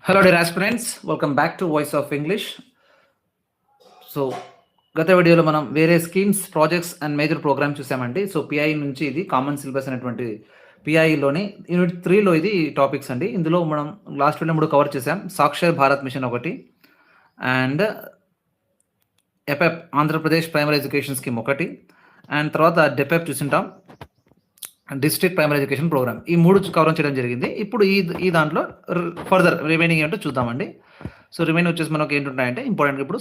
Hello dear aspirants, welcome back to voice of English. So గత వీడియోలో మనం వేరే schemes, projects and major programme చూసామండి. సో పిఐ నుంచి ఇది కామన్ సిలబస్ అనేటువంటి పిఐలోని యూనిట్ 3లో ఇది టాపిక్స్ అండి. ఇందులో మనం లాస్ట్ వీడియో 3 కవర్ చేసాం. సాక్షర్ భారత్ మిషన్ ఒకటి and APPEP Andhra Pradesh primary education scheme ఒకటి అండ్ తర్వాత డెపెప్ చూసింటాం, డిస్ట్రిక్ట్ ప్రైమరీ ఎడ్యుకేషన్ ప్రోగ్రామ్. ఈ 3 కవర్ చేయడం జరిగింది. ఇప్పుడు ఈ దాంట్లో ఫర్దర్ రిమైనింగ్ ఏంటో చూద్దామండి. సో రిమైనింగ్ వచ్చేసి మనకు ఏంటుంటాయంటే ఇంపార్టెంట్ ఇప్పుడు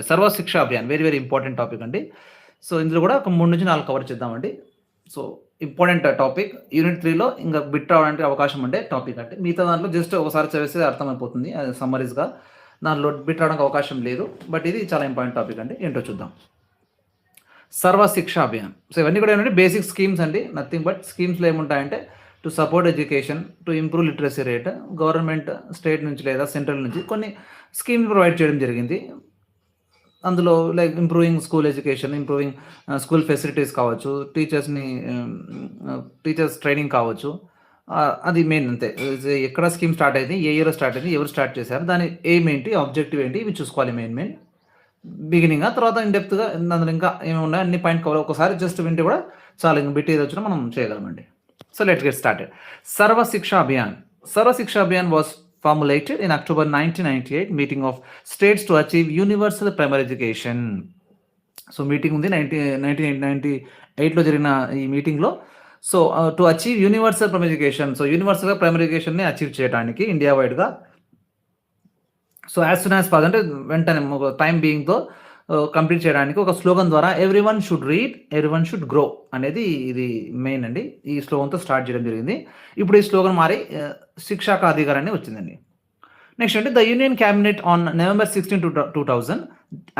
సర్వ Shiksha Abhiyan, very very important topic అండి. సో ఇందులో కూడా ఒక 3 నుంచి 4 కవర్ చేద్దామండి. సో ఇంపార్టెంట్ టాపిక్ యూనిట్ 3లో ఇంకా బిట్ రావడానికి అవకాశం ఉండే టాపిక్ అంటే మిగతా దాంట్లో జస్ట్ ఒకసారి చదివేస్తే అర్థమైపోతుంది, అది సమ్మరీస్గా. దాంట్లో బిట్ రావడానికి అవకాశం లేదు, బట్ ఇది చాలా ఇంపార్టెంట్ టాపిక్ అండి. ఏంటో చూద్దాం. సర్వ శిక్ష అభియాన్. సో ఇవన్నీ కూడా ఏంటంటే బేసిక్ స్కీమ్స్ అండి, నథింగ్ బట్. స్కీమ్స్లో ఏముంటాయంటే to support education, to improve literacy rate, government state నుంచి లేదా సెంట్రల్ నుంచి కొన్ని స్కీమ్స్ ప్రొవైడ్ చేయడం జరిగింది. అందులో like improving school education, improving school facilities కావచ్చు, టీచర్స్ ట్రైనింగ్ కావచ్చు. అది మెయిన్ అంతే. ఎక్కడ స్కీమ్ స్టార్ట్ అయింది, ఏ ఇయర్ స్టార్ట్ అయింది, ఎవరు స్టార్ట్ చేశారు, దాని ఎయిమ్ ఏంటి, ఆబ్జెక్టివ్ ఏంటి, ఇవి చూసుకోవాలి మెయిన్ బిగినింగ్. తర్వాత ఇన్డెప్త్గా అందులో ఇంకా ఏమి ఉన్నాయి అన్ని పాయింట్ కవర్ ఒకసారి జస్ట్ వింటే కూడా చాలా ఇంకా బిట్ ఏది వచ్చినా మనం చేయగలమండి. So let's get started. Sarva Shiksha Abhiyan. Sarva Shiksha Abhiyan was formulated in October 1998 meeting of states to achieve universal primary education. So meeting ఉంది 1998లో జరిగిన ఈ మీటింగ్లో. So to achieve universal primary education, so యూనివర్సల్గా ప్రైమరీ ఎడ్యుకేషన్ని అచీవ్ చేయడానికి ఇండియా వైడ్గా. So as soon as pass అంటే వెంటనే టైం బీయింగ్తో కంప్లీట్ చేయడానికి ఒక స్లోగన్ ద్వారా everyone should read, everyone should grow అనేది ఇది మెయిన్ అండి. ఈ స్లోగన్తో స్టార్ట్ చేయడం జరిగింది. ఇప్పుడు ఈ స్లోగన్ మారి శిక్షా కా అధికార్ అని వచ్చిందండి. నెక్స్ట్ అంటే the union cabinet on November 16, 2000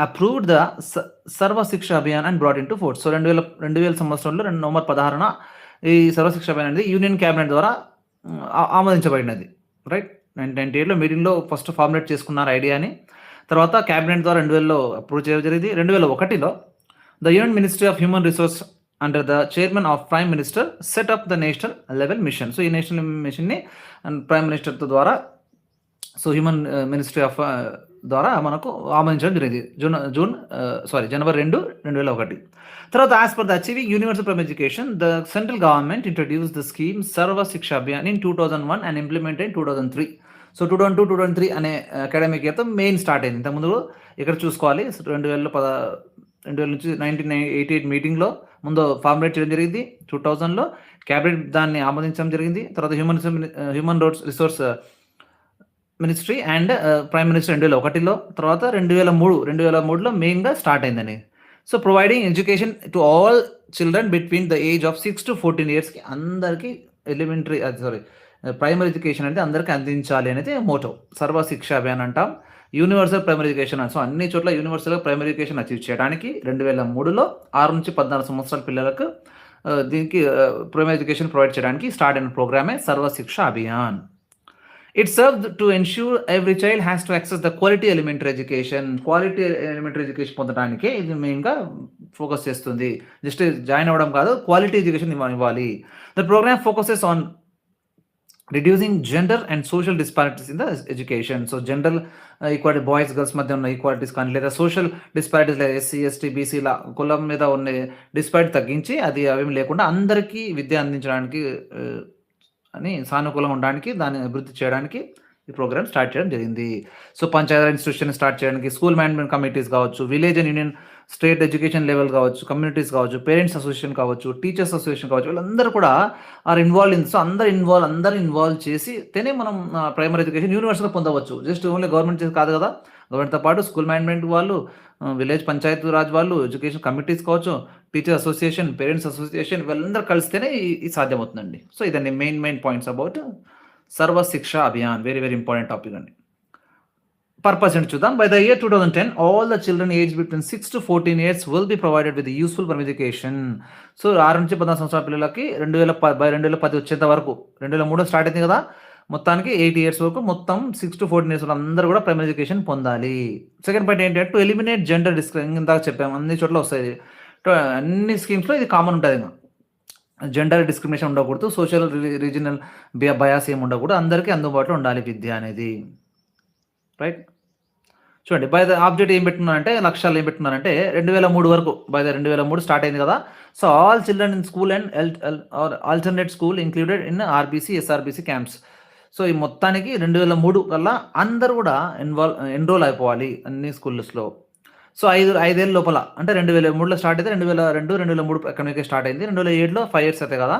approved the సర్వ Shiksha Abhiyan and brought in to force. So 2000 సంవత్సరంలో November 16న ఈ సర్వ శిక్ష అభియాన్ అనేది యూనియన్ క్యాబినెట్ ద్వారా ఆమోదించబడినది. రైట్, 1998లో మీటింగ్లో ఫస్ట్ ఫార్ములేట్ చేసుకున్నారు ఐడియాని. తర్వాత క్యాబినెట్ ద్వారా 2000లో అప్రూవ్ చేయడం జరిగింది. 2001లో the union ministry of human resource under the chairman of prime minister set up the national level mission. So ఈ నేషనల్ మిషన్ని ప్రైమ్ మినిస్టర్ ద్వారా, సో హ్యూమన్ మినిస్ట్రీ ఆఫ్ ద్వారా మనకు ఆమోదించడం జరిగింది January 2, 2001. తర్వాత as per the achieving universal primary education, the central government introduce the scheme Sarva Shiksha Abhiyan in 2001 and implemented in 2003. So 2002-2003 అనే academic ఇయర్తో main start అయింది. ఇంతకుముందు ఇక్కడ చూసుకోవాలి 2000 నుంచి 1988 మీటింగ్లో ముందు ఫార్ములేట్ చేయడం జరిగింది. 2000లో క్యాబినెట్ దాన్ని ఆమోదించడం జరిగింది. తర్వాత human resource ministry and prime minister 2001లో. తర్వాత 2003లో మెయిన్గా స్టార్ట్ అయిందని. So providing education to all children between the age of 6 to 14 yearsకి అందరికీ ప్రైమరీ ఎడ్యుకేషన్ అంటే అందరికీ అందించాలి అనేది మోటో. సర్వ శిక్ష అభియాన్ అంటాం, యూనివర్సల్ ప్రైమరీ ఎడ్యుకేషన్. సో అన్ని చోట్ల యూనివర్సల్గా ప్రైమరీ ఎడ్యుకేషన్ అచీవ్ చేయడానికి 2003లో 6 నుంచి 14 సంవత్సరాల పిల్లలకు దీనికి ప్రైమరీ ఎడ్యుకేషన్ ప్రొవైడ్ చేయడానికి స్టార్ట్ అయిన ప్రోగ్రామే Sarva Shiksha Abhiyan. It serve to ensure every child has to access the quality elementary education. Quality elementary education పొందడానికి ఇది మెయిన్గా ఫోకస్ చేస్తుంది. జస్ట్ జాయిన్ అవ్వడం కాదు, క్వాలిటీ ఎడ్యుకేషన్ ఇవ్వాలి. The programme focuses on reducing gender and social disparities in the education. So gender equality, boys girls మధ్య ఉన్న equalities కానీ లేదా సోషల్ డిస్పారిటీస్ లేదా SC ST BCల కులం మీద ఉన్న డిస్పారిటీ తగ్గించి అది అవేమి లేకుండా అందరికీ విద్య అందించడానికి అని సానుకూలంగా ఉండడానికి, దాన్ని అభివృద్ధి చేయడానికి ఈ ప్రోగ్రామ్ స్టార్ట్ చేయడం జరిగింది. సో పంచాయతీ ఇన్స్టిట్యూషన్ స్టార్ట్ చేయడానికి స్కూల్ మేనేజ్మెంట్ కమిటీస్ కావచ్చు, village and union state education level కావచ్చు, కమ్యూనిటీస్ కావచ్చు, పేరెంట్స్ అసోసియేషన్ కావచ్చు, టీచర్స్ అసోసియేషన్ కావచ్చు, వీళ్ళందరూ కూడా ఆర్ ఇన్వాల్వ్ ఇన్. సో అందరు ఇన్వాల్వ్ చేస్తేనే మనం ప్రైమరీ ఎడ్యుకేషన్ యూనివర్సల్గా పొందవచ్చు. జస్ట్ ఓన్లీ గవర్నమెంట్ చేసి కాదు కదా, గవర్నమెంట్తో పాటు స్కూల్ మేనేజ్మెంట్ వాళ్ళు, విలేజ్ పంచాయతీ రాజ్ వాళ్ళు, ఎడ్యుకేషన్ కమిటీస్ కావచ్చు, టీచర్ అసోసియేషన్, పేరెంట్స్ అసోసియేషన్, వీళ్ళందరూ కలిస్తేనే ఇది సాధ్యమవుతుందండి. సో ఇదండి మెయిన్ పాయింట్స్ అబౌట్ సర్వ Shiksha Abhiyan. Very very important topic అండి. పర్పస్ ఏంటి చూద్దాం. By the year 2010 all the children age between 6 to 14 years will be provided with useful primary education. So 6 నుంచి 14 సంవత్సరాల పిల్లలకి 2010 వచ్చేంత వరకు, 2003 స్టార్ట్ అయింది కదా, మొత్తానికి 8 years వరకు మొత్తం 6 to 14 years అందరూ కూడా ప్రైమరీ ఎడ్యుకేషన్ పొందాలి. సెకండ్ పాయింట్ ఏంటంటే టు ఎలిమినేట్ జెండర్ డిస్క్రిమినేషన్. ఇందాక చెప్పాము, అన్ని చోట్ల వస్తాయి, అన్ని స్కీమ్స్లో ఇది కామన్ ఉంటుంది. జెండర్ డిస్క్రిమినేషన్ ఉండకూడదు. సోషల్ రీజనల్ బయాస్ ఏమి ఉండకూడదు. అందరికీ అందుబాటులో ఉండాలి విద్య అనేది. రైట్. చూడండి బై ద ఆబ్జెక్ట్ ఏం పెట్టున్నారంటే, లక్ష్యాలు ఏం పెట్టున్నారంటే 2003 వరకు, బై ద 2003 స్టార్ట్ అయింది కదా. So all children in school and alternate school included in RBC, SRBC camps. So ఈ మొత్తానికి 2003 కల్లా అందరూ కూడా ఎన్రోల్ అయిపోవాలి అన్ని స్కూల్స్లో. సో 5 ఏళ్ళ లోపల, అంటే 2003లో స్టార్ట్ అయితే 2002, 2003 అకాడమిక్ స్టార్ట్ అయింది. 2007లో 5 ఇయర్స్ అవుతాయి కదా.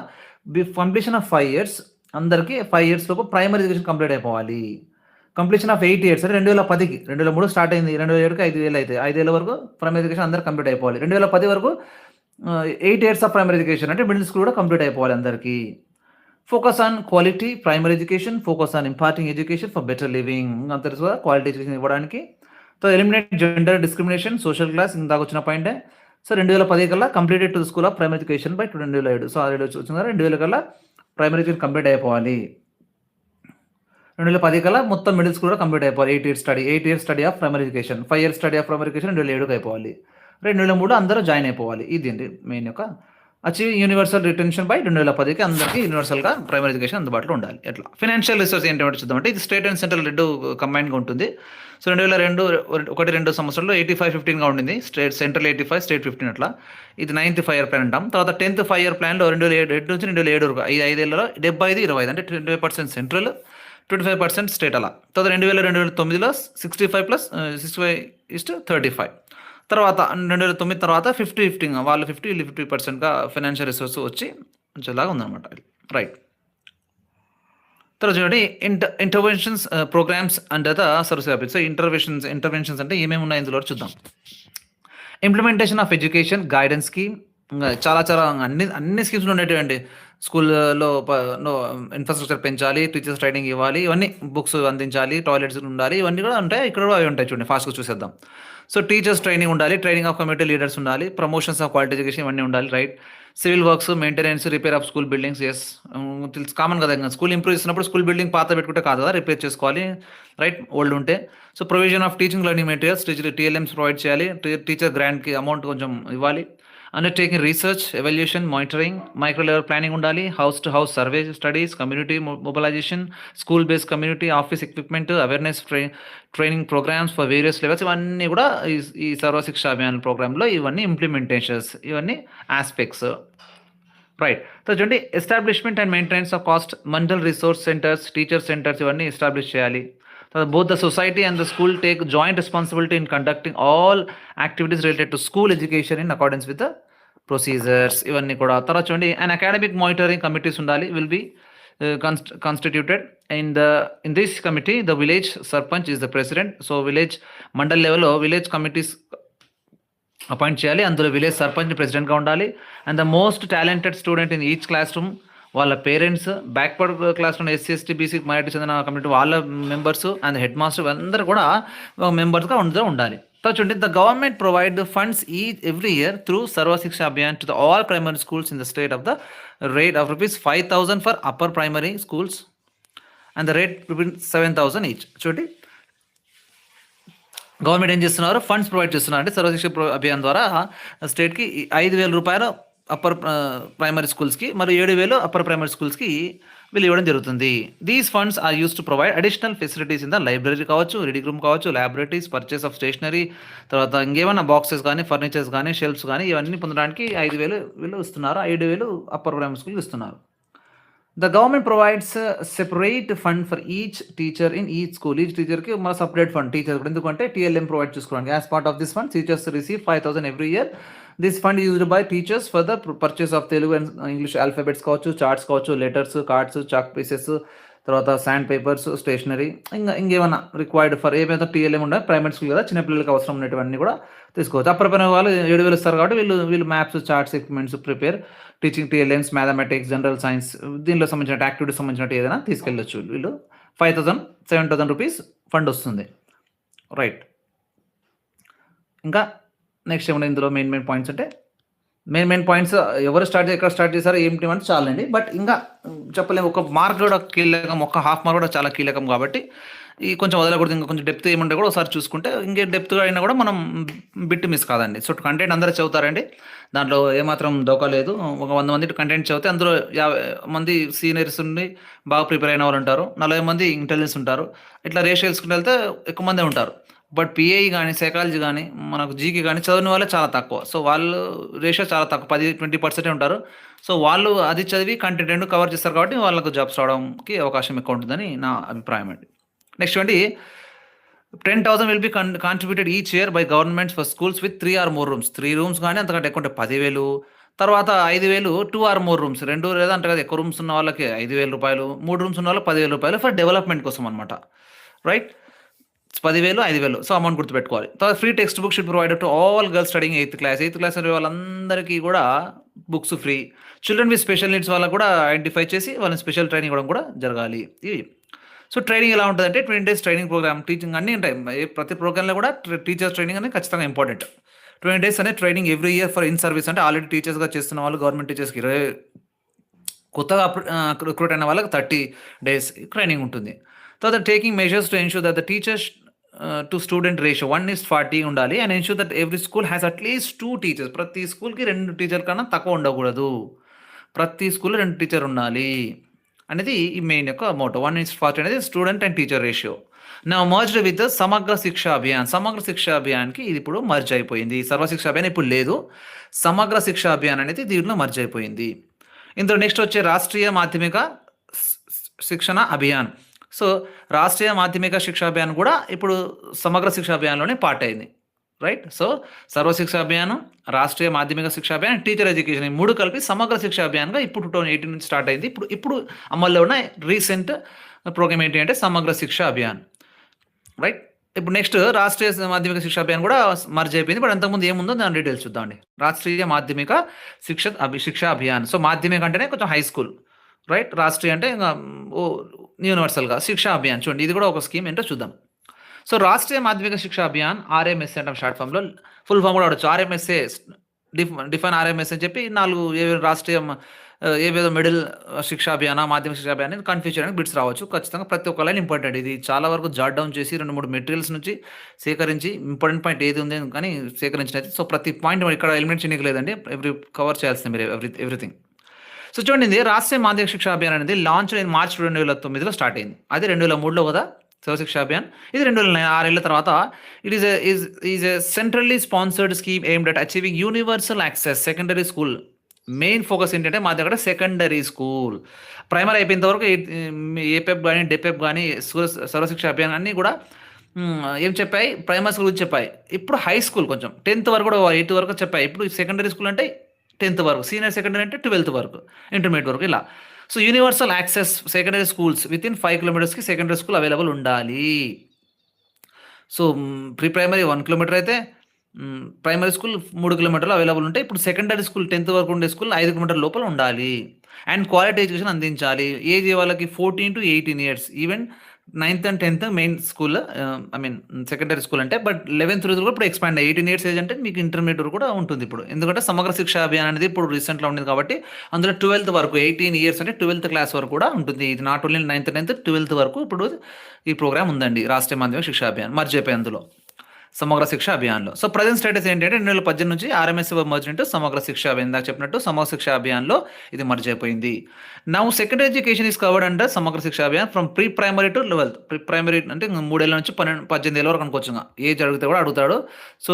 కంప్లీషన్ ఆఫ్ 5 ఇయర్స్, అందరికీ 5 ఇయర్స్ లోపు ప్రైమరీ ఎడ్యుకేషన్ కంప్లీట్ అయిపోవాలి. కంప్లీషన్ ఆఫ్ 8 ఇయర్స్ అంటే 2010కి, 2003 స్టార్ట్ అయింది, 2007కి 5 ఏళ్ళు అవుతాయి. 5 ఏళ్ళ వరకు ప్రైమరీ ఎడ్యుకేషన్ అందరూ కంప్లీట్ అయిపోవాలి. 2010 వరకు 8 ఇయర్స్ ఆఫ్ ప్రైమరీ ఎడ్యుకేషన్ అంటే మిడిల్ స్కూల్ కూడా కంప్లీట్ అయిపోవాలి అందరికీ. Focus on quality primary education, focus on imparting education for better living. అంత తెలుసు కదా, క్వాలిటీ ఎడ్యుకేషన్ ఇవ్వడానికి. So eliminate gender discrimination, social class, ఇందాక వచ్చిన పాయింటే. సో 2010 కల్లా completed to the school of primary education by 2007. So already వచ్చింది కదా, 2000 కల్లా ప్రైమరీ ఎడ్యుకేషన్ కంప్లీట్ అయిపోవాలి. 2010 కల్లా మొత్తం మిడిల్ స్కూల్ కూడా కంప్లీట్ అయిపోవాలి. 8 years study of primary education, 5 years study of primary education 2007కి అయిపోవాలి. 2003 అందరూ జాయిన్ అయిపోవాలి. ఇది అండి మెయిన్ యొక్క అచీవ్ యూనివర్సల్ రిటెన్షన్ బై 2010కి అందరికీ యూనివర్సల్గా ప్రైమరీ ఎడ్యుకేషన్ అందుబాటులో ఉండాలి. ఎట్లా ఫైనాన్షియల్ రిసోర్స్ ఏంటంటే చూద్దామంటే, ఇది స్టేట్ అండ్ సెంట్రల్ రెండు కంబైన్గా ఉంటుంది. సో 2002 సంవత్సరంలో 85-15గా ఉండింది. సెంట్రల్ 85, స్టేట్ 15 అట్లా. ఇది 9th 5 ఇయర్ ప్లాన్ అంటాం. తర్వాత 10th 5 ఇయర్ ప్లాన్లో 2007 నుంచి 2007 వరకు 5 ఏళ్ళలో 75-25 అంటే 25% సెంట్రల్, 25% స్టేట్ అలా. తర్వాత 2009లో 65+65:35. తర్వాత 2009 తర్వాత 50-50 వాళ్ళు 50 వీళ్ళు 50%గా ఫైనాన్షియల్ రిసోర్స్ వచ్చి ఉంచేలాగా ఉందన్నమాట. రైట్. తర్వాత చూడండి interventions programmes under the service office. So interventions అంటే ఏమేమి ఉన్నాయి ఇందులో చూద్దాం. Implementation of education guidance scheme, చాలా అన్ని స్కీమ్స్ ఉండేటివండి. స్కూల్లో ఇన్ఫ్రాస్ట్రక్చర్ పెంచాలి, టీచర్స్ ట్రైనింగ్ ఇవ్వాలి, ఇవన్నీ బుక్స్ అందించాలి, టాయిలెట్స్ ఉండాలి, ఇవన్నీ కూడా ఉంటాయి. ఇక్కడ కూడా అవి ఉంటాయి చూడండి, ఫాస్ట్గా చూసేద్దాం. సో టీచర్స్ ట్రైనింగ్ ఉండాలి, ట్రైనింగ్ ఆఫ్ కమ్యూనిటీ లీడర్స్ ఉండాలి, ప్రమోషన్స్ ఆఫ్ క్వాలిటీ ఎడ్యుకేషన్ ఇవన్నీ ఉండాలి. Right. Civil works, maintenance, repair of school buildings. Yes, తెలుసు, కామన్ కదా. ఇంకా స్కూల్ ఇంప్రూవ్ చేసినప్పుడు స్కూల్ బిల్డింగ్ పాత పెట్టుకుంటే కాదు కదా, రిపేర్ చేసుకోవాలి. రైట్, ఓల్డ్ ఉంటే. So provision of teaching learning materials, TLMs provide చేయాలి, టీచర్ గ్రాంట్కి అమౌంట్ కొంచెం ఇవ్వాలి. Undertaking research, evaluation, monitoring, micro level planning ఉండాలి, house to house survey studies, community mobilisation, school based community office equipment, awareness training programmes for various levels. ఇవన్నీ కూడా ఈ సర్వశిక్ష అభియాన్ ప్రోగ్రాంలో ఇవన్నీ ఇంప్లిమెంటేషన్స్, ఇవన్నీ ఆస్పెక్ట్స్. రైట్. సో చూడండి, establishment and maintenance of cost mental resource centres, teacher centres ఇవన్నీ establish చేయాలి. Both the society and the school take joint responsibility in conducting all activities related to school education in accordance with the procedures. ఇవన్నీ కూడా. తర్వాత చూడండి, an academic monitoring committees ఉండాలి, will be constituted. In this committee the village sarpanch is the president. So village mandal level లో village committees appoint చేయాలి, అందులో village sarpanch ప్రెసిడెంట్గా ఉండాలి. And the most talented student in each class room, వాళ్ళ parents, backward క్లాస్లో SC ST BC minority చెందిన community వాళ్ళ members and head master అందరూ కూడా మెంబర్స్గా ఉండాలి. చూడండి, the government provide the funds every year through సర్వ Shiksha Abhiyan to the all primary schools in the state of the rate of ₹5,000 for upper primary schools and the rate ₹7,000 each. చూడండి, government ఏం చేస్తున్నారు, funds provide చేస్తున్నారు. అంటే సర్వశిక్ష అభియాన్ ద్వారా స్టేట్కి ₹5,000 upper primary స్కూల్స్కి మరియు 7,000 అప్పర్ ప్రైమరీ స్కూల్స్కి వీళ్ళు ఇవ్వడం జరుగుతుంది. These funds are use to provide additional facilities in the library కావచ్చు, రీడింగ్ రూమ్ కావచ్చు, ల్యాబొరేటరీస్, పర్చేస్ ఆఫ్ స్టేషనరీ, తర్వాత ఇంకేమైనా బాక్సెస్ కానీ, ఫర్నిచర్స్ కానీ, షెల్ఫ్స్ కానీ ఇవన్నీ పొందడానికి 5,000 వీళ్ళు ఇస్తున్నారు, 7,000 అప్పర్ ప్రైమరీ స్కూల్కి ఇస్తున్నారు. The government provides a separate fund for each teacher in each school. Each teacher ki mana separate fund teacher endukante TLM provide chesukodaniki. As part of this fund, teachers receive 5,000 every year. This fund is used by teachers for the purchase of Telugu and English alphabets kaavachu, charts kaavachu, letters, cards, chalk pieces, తర్వాత sand papers, stationery, ఇంకేమైనా required for ఏమైనా TLM ఉండే primary school కదా, చిన్నపిల్లలకి అవసరం ఉన్నటువంటి కూడా తీసుకోవచ్చు. అప్పర్ ప్రైమరీ వాళ్ళు 7,000 ఇస్తారు కాబట్టి వీళ్ళు maps, charts, equipments prepare, teaching TLMs, mathematics, general science, దీనిలో సంబంధించిన యాక్టివిటీస్ సంబంధించినట్టు ఏదైనా తీసుకెళ్ళొచ్చు. వీళ్ళు 5,000, ₹7,000 ఫండ్ వస్తుంది. రైట్. ఇంకా నెక్స్ట్ ఏమన్నా ఇందులో మెయిన్ పాయింట్స్ అంటే, మెయిన్ పాయింట్స్ ఎవరు ఎక్కడ స్టార్ట్ చేశారో ఏమిటి అంటే చాలండి. బట్ ఇంకా చెప్పలేము, ఒక మార్క్ కూడా కీలకం, ఒక హాఫ్ మార్క్ కూడా చాలా కీలకం కాబట్టి ఈ కొంచెం వదలకూడదు, ఇంకా కొంచెం డెప్త్ ఏముంటే కూడా ఒకసారి చూసుకుంటే ఇంకే డెప్త్గా అయినా కూడా మనం బిట్ మిస్ కాదండి. సో కంటెంట్ అందరూ చదువుతారండి, దాంట్లో ఏమాత్రం దోకా లేదు. ఒక 100 మంది కంటెంట్ చదివితే అందులో 50 మంది సీనియర్స్ ఉండి బాగా ప్రిపేర్ అయిన వాళ్ళు ఉంటారు, 40 మంది ఇంటెలిజెన్స్ ఉంటారు. ఇట్లా రేషియో వేసుకుంటూ వెళ్తే ఎక్కువ మందే ఉంటారు. బట్ పిఐ కానీ సైకాలజీ కానీ మనకు జీకే కానీ చదివిన వాళ్ళే చాలా తక్కువ. సో వాళ్ళు రేషియో చాలా తక్కువ, 10-20% ఉంటారు. సో వాళ్ళు అది చదివి కంటెంట్ రెండు కవర్ చేస్తారు కాబట్టి వాళ్ళకు జాబ్స్ రావడానికి అవకాశం ఎక్కువ ఉంటుందని నా అభిప్రాయం అండి. నెక్స్ట్ అండి, 10,000 will be contributed each year by governments for schools with 3 or more rooms. 3 rooms కానీ అంతకంటే ఎక్కువ ఉంటే 10,000. తర్వాత 5,000 2 ఆర్ మోర్ రూమ్స్, 2 లేదా అంటే కదా ఎక్కువ రూమ్స్ ఉన్న వాళ్ళకి 5,000 రూపాయలు, 3 రూమ్స్ ఉన్న వాళ్ళకి 10,000 రూపాయలు ఫర్ డెవలప్మెంట్ కోసం అనమాట. రైట్, 10,000 5,000. సో అమౌంట్ గుర్తుపెట్టుకోవాలి. తర్వాత free text book should provided to all girls studying 8th class. 8th class చదివే వాళ్ళందరికీ కూడా books free. Children with special needs వాళ్ళకు కూడా ఐడెంటిఫై చేసి వాళ్ళని స్పెషల్ ట్రైనింగ్ ఇవ్వడం కూడా జరగాలి. ఇవి సో ట్రైనింగ్ ఎలా ఉంటుందంటే 20 days ట్రైనింగ్ ప్రోగ్రామ్, టీచింగ్ అన్నీ ఉంటాయి. ప్రతి ప్రోగ్రామ్లో కూడా టీచర్స్ ట్రైనింగ్ అనేది ఖచ్చితంగా ఇంపార్టెంట్. 20 days అనే training every year for in service, అంటే ఆల్రెడీ టీచర్స్గా చేస్తున్న వాళ్ళు గవర్నమెంట్ టీచర్స్కి 20, కొత్తగా రిక్రూట్ అయిన వాళ్ళకి 30 days ట్రైనింగ్ ఉంటుంది. తర్వాత taking measures to ensure that the teachers to student ratio 1:40 ఉండాలి. And ensure that every school has at least 2 teachers. ప్రతి స్కూల్కి 2 టీచర్ కన్నా తక్కువ ఉండకూడదు. ప్రతి స్కూల్లో 2 టీచర్ ఉండాలి అనేది ఈ మెయిన్ యొక్క మోటో. 1:40 అనేది స్టూడెంట్ అండ్ టీచర్ రేషియో. నా మర్జ్డ్ విత్ సమగ్ర శిక్ష అభియాన్. సమగ్ర శిక్ష అభియాన్కి ఇది ఇప్పుడు మర్జ్ అయిపోయింది. సర్వశిక్ష అభియాన్ ఇప్పుడు లేదు, సమగ్ర శిక్ష అభియాన్ అనేది దీంట్లో మర్జ్ అయిపోయింది. ఇందులో నెక్స్ట్ వచ్చే రాష్ట్రీయ మాధ్యమిక శిక్షణ అభియాన్. సో రాష్ట్రీయ మాధ్యమిక శిక్షా అభియాన్ కూడా ఇప్పుడు సమగ్ర శిక్షా అభియాన్లోనే పార్ట్ అయింది. Right, so Sarva Shiksha Abhiyan, Rashtriya Madhyamik Shiksha Abhiyan, teacher education, ఈ 3 కలిపి సమగ్ర శిక్షా అభియాన్గా ఇప్పుడు 2018 నుంచి స్టార్ట్ అయింది. ఇప్పుడు అమల్లో ఉన్న రీసెంట్ ప్రోగ్రామ్ ఏంటి అంటే సమగ్ర శిక్షా అభియాన్. రైట్, ఇప్పుడు నెక్స్ట్ రాష్ట్రీయ మాధ్యమిక శిక్షా అభియాన్ కూడా మర్జ్ అయిపోయింది. బట్ అంతకుముందు ఏముందో దాని డీటెయిల్స్ చూద్దామండి. రాష్ట్రీయ మాధ్యమిక శిక్షా అభియాన్. సో మాధ్యమిక అంటేనే కొంచెం హై స్కూల్, రైట్. రాష్ట్రీయ అంటే ఇంకా యూనివర్సల్గా శిక్షా అభియాన్. చూడండి, ఇది కూడా ఒక స్కీమ్ ఏంటో చూద్దాం. సో రాష్ట్రీయ మాధ్యమిక శిక్షా అభియాన్, ఆర్ఎంఎస్ఏ అంటాం షార్ట్ ఫామ్లో, ఫుల్ ఫామ్ కూడా వాడచ్చు. ఆర్ఎంఎస్ఏ, డిఫైన్ ఆర్ఎంఎస్ఏ అని చెప్పి 4 రాష్ట్రీయ ఏవేదో మిడిల్ శిక్షా అభియాన, మాధ్యమిక శిక్షా అభియాన్ కన్ఫ్యూజ్ చేయడానికి బిట్స్ రావచ్చు. ఖచ్చితంగా ప్రతి ఒక్క లైన్ ఇంపార్టెంట్. ఇది చాలా వరకు జాట్ డౌన్ చేసి 2-3 మెటీరియల్స్ నుంచి సేకరించి ఇంపార్టెంట్ పాయింట్ ఏది ఉంది కానీ సేకరించినది. సో ప్రతి పాయింట్ ఇక్కడ ఎలిమినేట్ చేయడానికి లేదండి, కవర్ చేయాల్సింది మీరు ఎవ్రీథింగ్. సో చూడండి, రాష్ట్రీయ మాధ్యమిక శిక్షా అభియాన్ అనేది లాంచ్ అయిన మార్చ్ 2009లో స్టార్ట్ అయింది. అది 2003లో కదా సర్వశిక్ష అభియాన్. ఇది 2009, 6 ఏళ్ల తర్వాత. It is a centrally sponsored scheme aimed at achieving universal access secondary school. Main focus ఏంటంటే మా దగ్గర సెకండరీ స్కూల్, ప్రైమరీ అయిపోయినంత వరకు ఏపెప్ కానీ డెపెప్ కానీ సర్వశిక్ష అభియాన్ అన్నీ కూడా ఏం చెప్పాయి, ప్రైమరీ స్కూల్ గురించి చెప్పాయి. ఇప్పుడు హై స్కూల్ కొంచెం 10th వరకు కూడా 8th వరకు చెప్పాయి. ఇప్పుడు సెకండరీ స్కూల్ అంటే 10th వరకు, సీనియర్ సెకండరీ అంటే 12th వరకు, ఇంటర్మీడియట్ వరకు ఇలా. So universal access secondary schools with in 5 kilometers secondary school available ఉండాలి. సో ప్రీ ప్రైమరీ 1 kilometer అయితే ప్రైమరీ స్కూల్ 3 kilometers అవైలబుల్ ఉంటాయి. ఇప్పుడు సెకండరీ స్కూల్ 10th వరకు ఉండే స్కూల్ 5 kilometers లోపల ఉండాలి. అండ్ క్వాలిటీ ఎడ్యుకేషన్ అందించాలి. ఏజ్ వాళ్ళకి 14 to 18 years. Even 9th and 10th main school, secondary school అంటే. బట్ 11th కూడా ఇప్పుడు ఎక్స్పాండ్ 18 years ఏజ్ అంటే మీకు ఇంటర్మీడియట్ కూడా ఉంటుంది ఇప్పుడు. ఎందుకంటే సమగ్ర శిక్ష అభియాన్ అనేది ఇప్పుడు రీసెంట్లో ఉండేది కాబట్టి అందులో 12th వరకు 18 years అంటే 12th క్లాస్ వరకు కూడా ఉంటుంది. ఇది not only 9th, 10th, 12th వరకు ఇప్పుడు ఈ ప్రోగ్రామ్ ఉందండి. రాష్ట్రీయ మాధ్యమిక శిక్షా అభియాన్ మర్జ్ అయిపోయి అందులో సమగ్ర శిక్ష అభియాన్లో. సో ప్రజెంట్ స్టేటస్ ఏంటంటే 2018 నుంచి ఆర్ఎంఎస్ఏ మర్జ్ ఇంటూ సమగ్ర శిక్ష అభియాన్. ఇందాక చెప్పినట్టు సమగ్ర శిక్ష అభియాన్లో ఇది మర్జ్ అయిపోయింది. Now secondary education is covered under Samagra Shiksha Abhiyan from pre primary to 12th. Pre primary అంటే 3 ఏళ్ళ నుంచి 18 ఏళ్ళ వరకు అనుకోవచ్చు. ఏజ్ అడిగితే కూడా అడుగుతాడు. సో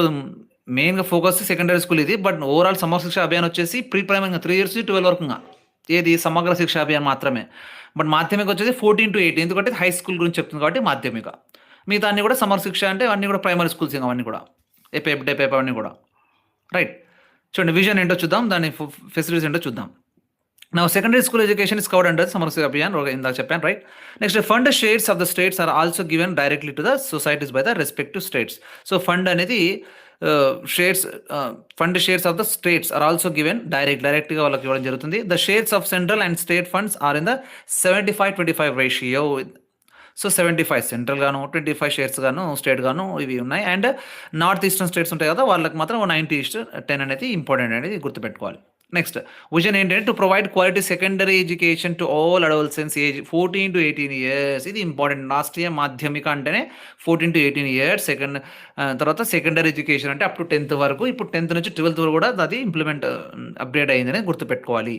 మెయిన్గా ఫోకస్ సెకండరీ స్కూల్ ఇది. బట్ ఓవరాల్ సమగ్ర శిక్ష అభియాన్ వచ్చేసి ప్రీ ప్రైమరీ 3 years to 12 వరకు ఏది సమగ్ర శిక్ష అభియాన్ మాత్రమే. బట్ మాధ్యమిక వచ్చేసి 14 to 18, ఎందుకంటే హై స్కూల్ గురించి చెప్తుంది కాబట్టి మాధ్యమిక. మిగతా అన్ని కూడా సమగ్ర శిక్ష అంటే అన్నీ కూడా ప్రైమరీ స్కూల్స్, అవన్నీ కూడా ఏపేప్ డెపేప్ అవన్నీ కూడా. రైట్, చూడండి విజన్ ఏంటో చూద్దాం, దాని ఫెసిలిటీస్ ఏంటో చూద్దాం. నా secondary school education is covered under Samagra Shiksha Abhiyan, ఇందాక చెప్పాను. Right, next fund shares of the states are also given directly to the societies by the respective states. So fund అనేది fund shares of the states are also given డైరెక్ట్గా వాళ్ళకి ఇవ్వడం జరుగుతుంది. The shares of central and state funds are in the 75-25 ratio. So 75 central గాను, 25 shares గాను state గాను ఇవి ఉన్నాయి. అండ్ నార్త్ ఈస్టర్న్ స్టేట్స్ ఉంటాయి కదా, వాళ్ళకి మాత్రం 90:10 అనేది ఇంపార్టెంట్ అనేది గుర్తుపెట్టుకోవాలి. నెక్స్ట్ విజన్ ఏంటంటే to provide quality secondary education to all adolescence age 14 to 18 years. ఇది ఇంపార్టెంట్. రాష్ట్రీయ మాధ్యమిక అంటేనే 14 to 18 ఇయర్స్. తర్వాత సెకండరీ ఎడ్యుకేషన్ అంటే అప్ టు 10th వరకు. ఇప్పుడు 10th నుంచి 12th వరకు కూడా అది ఇంప్లిమెంట్ అప్డేట్ అయిందని గుర్తుపెట్టుకోవాలి.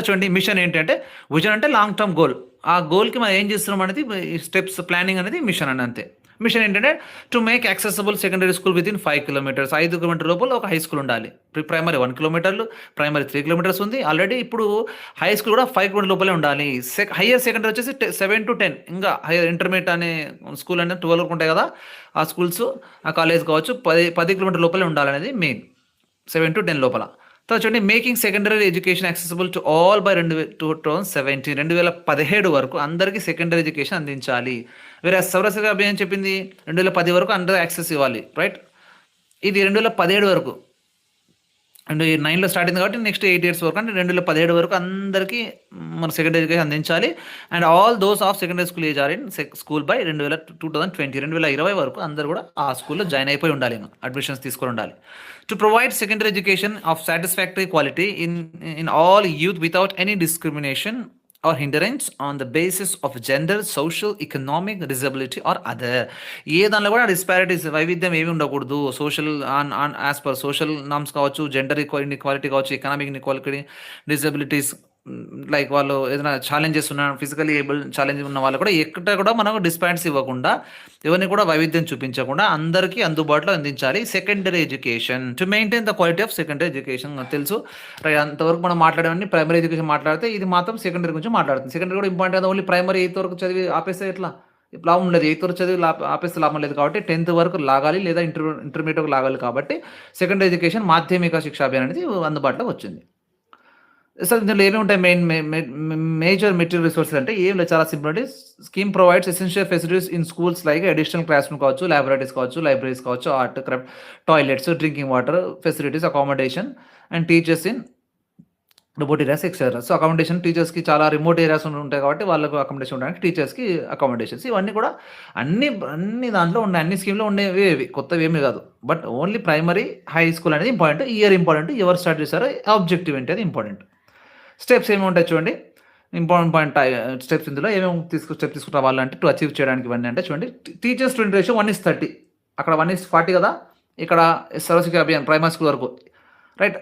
చూడండి మిషన్ ఏంటంటే విజన్ అంటే లాంగ్ టర్మ్ గోల్. ఆ గోల్కి మనం ఏం చేస్తున్నాం అనేది స్టెప్స్ ప్లానింగ్ అనేది మిషన్ అని అంతే. మిషన్ ఏంటంటే to make accessible secondary school within 5 kilometers. 5 kilometers లోపల ఒక హై స్కూల్ ఉండాలి. ప్రైమరీ 1 kilometer, ప్రైమరీ 3 kilometers ఉంది. ఆల్రెడీ ఇప్పుడు హై స్కూల్ కూడా 5 kilometers లోపలే ఉండాలి. హయ్యర్ సెకండరీ వచ్చేసి 7 to 10, ఇంకా హైయర్ ఇంటర్మీడియట్ అనే స్కూల్ అనేది 12 వరకు ఉంటాయి కదా, ఆ స్కూల్స్ ఆ కాలేజ్ కావచ్చు 10 kilometers లోపలే ఉండాలనేది మెయిన్. 7 to 10 లోపల. తర్వాత చూడండి making secondary education accessible to all by 2017 వరకు అందరికీ సెకండరీ ఎడ్యుకేషన్ అందించాలి. వేరే సౌరశక్తి అభియాన్ చెప్పింది 2010 వరకు అందరూ యాక్సెస్ ఇవ్వాలి, రైట్. ఇది 2017 వరకు. అండ్ 9లో స్టార్ట్ అయింది కాబట్టి నెక్స్ట్ 8 years వరకు అంటే 2017 వరకు అందరికీ మన సెకండరీ ఎడ్యుకేషన్ అందించాలి. And all those of secondary school age or in school by 2020 వరకు అందరూ కూడా ఆ స్కూల్లో జాయిన్ అయిపోయి ఉండాలి, అడ్మిషన్స్ తీసుకొని ఉండాలి. To provide secondary education of satisfactory quality in all youth without any discrimination or hindrance on the basis of gender, social, economic, disability or other. ఏ దానిలో కూడా డిస్పారిటీస్ వైవిధ్యం ఏమి ఉండకూడదు. Social as per social norms కావచ్చు, gender equality కావచ్చు, economic equality, disabilities like వాళ్ళు ఏదైనా challenges ఉన్న ఫిజికల్లీ ఏబుల్ ఛాలెంజ్ ఉన్న వాళ్ళు కూడా ఎక్కడ కూడా మనకు డిస్పారిటీస్ ఇవ్వకుండా, ఎవరిని కూడా వైవిధ్యం చూపించకుండా అందరికీ అందుబాటులో అందించాలి secondary education. To maintain the quality of secondary education తెలుసు. అంతవరకు మనం మాట్లాడేవన్నీ ప్రైమరీ ఎడ్యుకేషన్ మాట్లాడితే, ఇది మాత్రం సెకండరీ గురించి మాట్లాడుతుంది. సెకండరీ కూడా ఇంపార్టెంట్ కదా. ఓన్లీ ప్రైమరీ 8th వరకు చదివి ఆపేస్తే ఎట్లా లాభం లేదు. 8th వరకు చదివి ఆపేస్తే లాభం లేదు కాబట్టి 10th వరకు లాగాలి, లేదా ఇంటర్మీడియట్ వరకు లాగాలి. కాబట్టి సెకండరీ ఎడ్యుకేషన్ మాధ్యమిక శిక్షా అభియాన్ అనేది అందుబాటులోకి వచ్చింది. సార్ ఇందులో ఏమి ఉంటాయి మేజర్ మెటీరియల్ రిసోర్సెస్ అంటే ఏం లేదు, చాలా సింపుల్. అంటే scheme provides essential facilities in schools like additional class room కావచ్చు, ల్యాబొరేటరీస్ కావచ్చు, లైబ్రరీస్ కావచ్చు, art craft, toilets, drinking water facilities, accommodation and teachers in remote areas etcetera. So accommodation టీచర్స్కి చాలా రిమోట్ ఏరియాస్ ఉంటాయి కాబట్టి వాళ్ళకు అకామిడేషన్ ఉండడానికి టీచర్స్కి అకామిడేషన్స్, ఇవన్నీ కూడా అన్ని దాంట్లో ఉన్నాయి. అన్ని స్కీమ్లో ఉండేవి, కొత్తవి ఏమీ కాదు. But only primary high school అనేది ఇంపార్టెంట్. ఇయర్ ఇంపార్టెంట్, ఎవరు స్టార్ట్ చేశారో ఆబ్జెక్టివ్ ఏంటి అది ఇంపార్టెంట్. స్టెప్స్ ఏమి ఉంటాయి చూడండి, ఇంపార్టెంట్ స్టెప్స్. ఇందులో ఏమేమి స్టెప్ తీసుకురావాలంటే టు అచీవ్ చేయడానికి ఇవన్నీ అంటే చూడండి, టీచర్ స్టూడెంట్ రేషియో 1:30. అక్కడ 1:40 కదా, ఇక్కడ సర్వశిక్ష అభియాన్ ప్రైమరీ స్కూల్ వరకు, రైట్.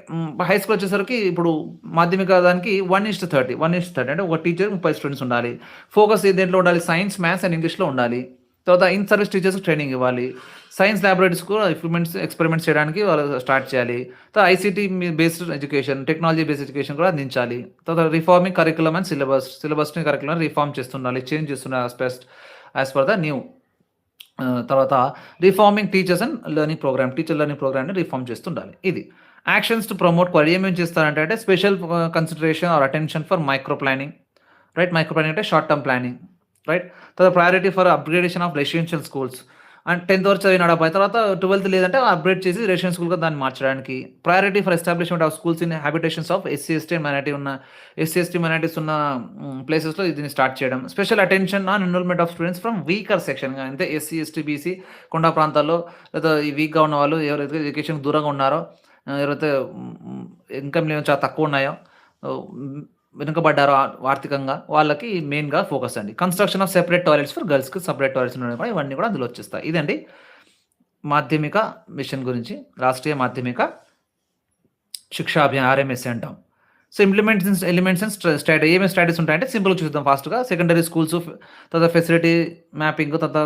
హై స్కూల్ వచ్చేసరికి ఇప్పుడు మాధ్యమిక దానికి 1:30 అంటే ఒక టీచర్ 30 స్టూడెంట్స్ ఉండాలి. ఫోకస్ దేంట్లో ఉండాలి, సైన్స్, మ్యాథ్స్ అండ్ ఇంగ్లీష్లో ఉండాలి. తర్వాత ఇన్ సర్వీస్ టీచర్స్ ట్రైనింగ్ ఇవ్వాలి. సైన్స్ ల్యాబొరేటరీస్ కూడా ఎక్స్పెరిమెంట్స్ చేయడానికి వాళ్ళు స్టార్ట్ చేయాలి. తర్వాత ICT based education, technology based education కూడా అందించాలి. తర్వాత రిఫార్మింగ్ కరికులం అండ్ సిలబస్ని కరికులం రిఫార్మ్ చేస్తుండాలి, చేంజ్ చేస్తున్నారు యాజ్ పర్ ద న్యూ. తర్వాత reforming teachers and teacher learning ప్రోగ్రామ్ని రిఫార్మ్ చేస్తుండాలి. ఇది యాక్షన్స్ టు ప్రమోట్ క్వాలిటీ ఏమేమి చేస్తారంటే special consideration or attention for micro planning, right. Micro planning అంటే షార్ట్ టర్మ్ ప్లానింగ్, రైట్. తర్వాత priority for upgradation of residential schools. And 10th వరకు చదివినాడు అబ్బాయి, తర్వాత 12th లేదంటే అప్గ్రేడ్ చేసి రెసిడెన్షియల్ స్కూల్గా దాన్ని మార్చడానికి. Priority for establishment of schools in habitations of SC ST minorities ఉన్న ప్లేసెస్లో దీన్ని స్టార్ట్ చేయడం. Special attention on enrolment of students from weaker section, అంటే ఎస్సీ ఎస్టీ బీసీ కొండ ప్రాంతాల్లో లేదా ఈ వీక్గా ఉన్న వాళ్ళు, ఎవరైతే ఎడ్యుకేషన్ దూరంగా ఉన్నారో, ఎవరైతే ఇన్కమ్ లెవెల్ చాలా తక్కువ ఉన్నాయో, వెనుకబడ్డారో ఆర్థికంగా, వాళ్ళకి మెయిన్గా ఫోకస్ అండి. Construction of separate toilets for గర్ల్స్కి సపరేట్ టాయిలెట్స్ ఉండడం కూడా ఇవన్నీ కూడా అందులో వచ్చేస్తాయి. ఇదండి మాధ్యమిక మిషన్ గురించి, రాష్ట్రీయ మాధ్యమిక శిక్షా అభియాన్ RMS అంటాం. సో ఎలిమెంట్స్ అండ్ స్ట్రాటజీ ఏమేమి స్ట్రాటజీస్ ఉంటాయంటే సింపుల్గా చూద్దాం ఫాస్ట్గా. సెకండరీ స్కూల్స్, తర్వాత ఫెసిలిటీ మ్యాపింగ్, తర్వాత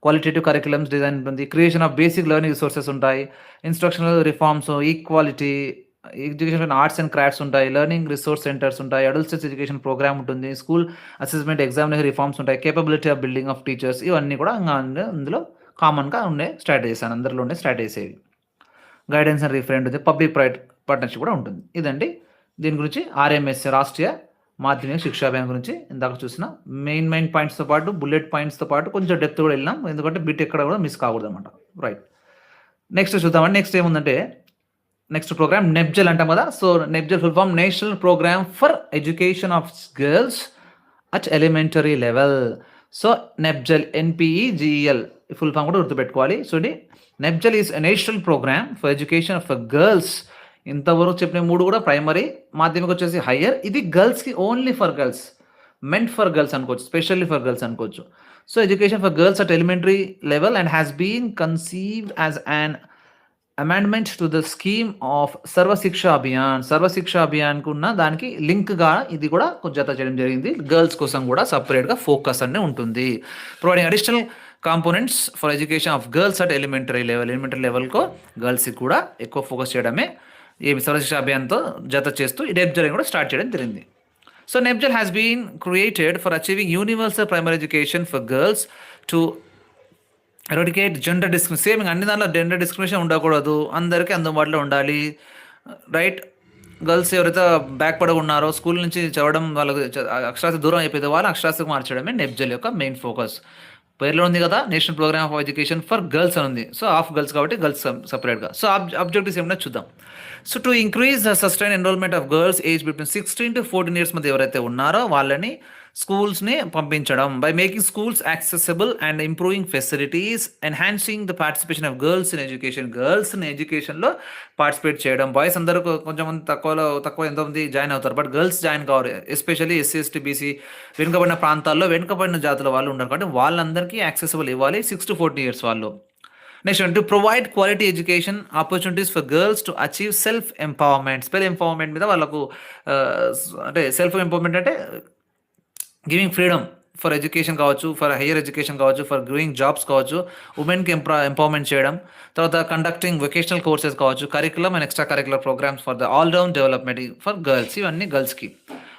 క్వాలిటేటివ్ కరికులమ్స్ డిజైన్ ఉంటుంది. Creation of basic learning resources ఉంటాయి. Instructional reforms, equality, education arts and crafts ఉంటాయి. లెర్నింగ్ రిసోర్స్ సెంటర్స్ ఉంటాయి. అడల్ట్స్ ఎడ్యుకేషన్ ప్రోగ్రామ్ ఉంటుంది. స్కూల్ అసెస్మెంట్ ఎగ్జామినేషన్ రిఫార్మ్స్ ఉంటాయి. Capability of building of teachers, ఇవన్నీ కూడా అందులో కామన్గా ఉండే స్ట్రాటజీస్ అని అందరిలో ఉండే స్ట్రాటజీస్ ఏవి. గైడెన్స్ అండ్ రిఫరెంట్ ఉంటుంది. పబ్లిక్ ప్రైవేట్ పార్ట్నర్షిప్ కూడా ఉంటుంది. ఇదండి దీని గురించి RMS రాష్ట్రీయ మాధ్యమిక శిక్షా అభియాన్ గురించి ఇందాక చూసిన మెయిన్ పాయింట్స్తో పాటు బుల్లెట్ పాయింట్స్తో పాటు కొంచెం డెప్త్ కూడా వెళ్ళినాం, ఎందుకంటే బిట్ ఎక్కడ కూడా మిస్ కాకూడదు అనమాట, రైట్. నెక్స్ట్ చూద్దామండి. నెక్స్ట్ ఏముందంటే నెక్స్ట్ ప్రోగ్రామ్ నెప్జెల్ అంటాం కదా. So NPEGEL full form national programme for education of girls at elementary level. So NPEGEL NPEGEL full form కూడా గుర్తుపెట్టుకోవాలి. So NPEGEL is national programme for education of girls ఇంతవరకు చెప్పిన 3 కూడా primary, మాధ్యమిక వచ్చేసి higher. ఇది గర్ల్స్‌కి only for girls. Meant for girls అనుకోవచ్చు. స్పెషల్లీ ఫర్ గర్ల్స్ అనుకోవచ్చు. So, education for girls at elementary level and has been conceived as an amendment to the scheme of Sarva Shiksha Abhiyan. సర్వ శిక్ష అభియాన్‌కి ఉన్న దానికి లింక్‌గా ఇది కూడా జత చేయడం జరిగింది. గర్ల్స్ కోసం కూడా సెపరేట్‌గా ఫోకస్ అనేది ఉంటుంది. Providing additional components for education of girls at elementary level. Elementary లెవెల్‌కు గర్ల్స్‌కి కూడా ఎక్కువ ఫోకస్ చేయడమే సర్వ శిక్ష అభియాన్‌తో జత చేస్తూ ఈ నెప్జెల్ కూడా స్టార్ట్ చేయడం జరిగింది. So, NPEGEL has been created for achieving universal primary education for girls to eradicate gender discrimination. Same అన్ని దాంట్లో జెండర్ డిస్క్రిమినేషన్ ఉండకూడదు, అందరికీ అందుబాటులో ఉండాలి, రైట్. గర్ల్స్ ఎవరైతే బ్యాక్వర్డ్‌గా ఉన్నారో స్కూల్ నుంచి చదవడం వాళ్ళకి అక్షరాస్యత దూరం అయిపోయిందో వాళ్ళని అక్షరాస్యతకు మార్చడమే నెప్జెల్ యొక్క మెయిన్ ఫోకస్. పేరులో ఉంది కదా, national programme of education for girls అని ఉంది. సో, ఆఫ్ గర్ల్స్ కాబట్టి గర్ల్స్ సెపరేట్‌గా. సో, ఆబ్జెక్టివ్స్ ఏమైనా చూద్దాం. So, to increase the sustain enrolment of girls age between 16 to 14 years మధ్య ఎవరైతే ఉన్నారో వాళ్ళని స్కూల్స్‌ని పంపించడం. By making schools accessible and improving facilities, enhancing the participation of girls in education. గర్ల్స్‌ని ఎడ్యుకేషన్‌లో పార్టిసిపేట్ చేయడం. బాయ్స్ అందరూ కొంచెం మంది తక్కువ ఎంతోమంది జాయిన్ అవుతారు. బట్ గర్ల్స్ జాయిన్ కావాలి. ఎస్పెషల్లీ ఎస్సీ, ఎస్టీ, బీసీ వెనుకబడిన ప్రాంతాల్లో వెనుకబడిన జాతుల వాళ్ళు ఉన్నారు కాబట్టి వాళ్ళందరికీ యాక్సెసిబుల్ ఇవ్వాలి 6 to 14 ఇయర్స్ వాళ్ళు. Next to provide quality education opportunities for girls to achieve self empowerment. Empowerment మీద వాళ్ళకు అంటే సెల్ఫ్ ఎంపవర్మెంట్ అంటే గివింగ్ ఫ్రీడమ్ ఫర్ ఎడ్యుకేషన్ కావచ్చు, ఫర్ హైయర్ ఎడ్యుకేషన్ కావచ్చు, ఫర్ డూయింగ్ జాబ్స్ కావచ్చు, ఉమెన్కి ఎంపవర్మెంట్ చేయడం. తర్వాత కండక్టింగ్ వొకేషనల్ కోర్సెస్ కావచ్చు, curriculum and extra curricular programmes for the all round development for girls. ఇవన్నీ గర్ల్స్కి,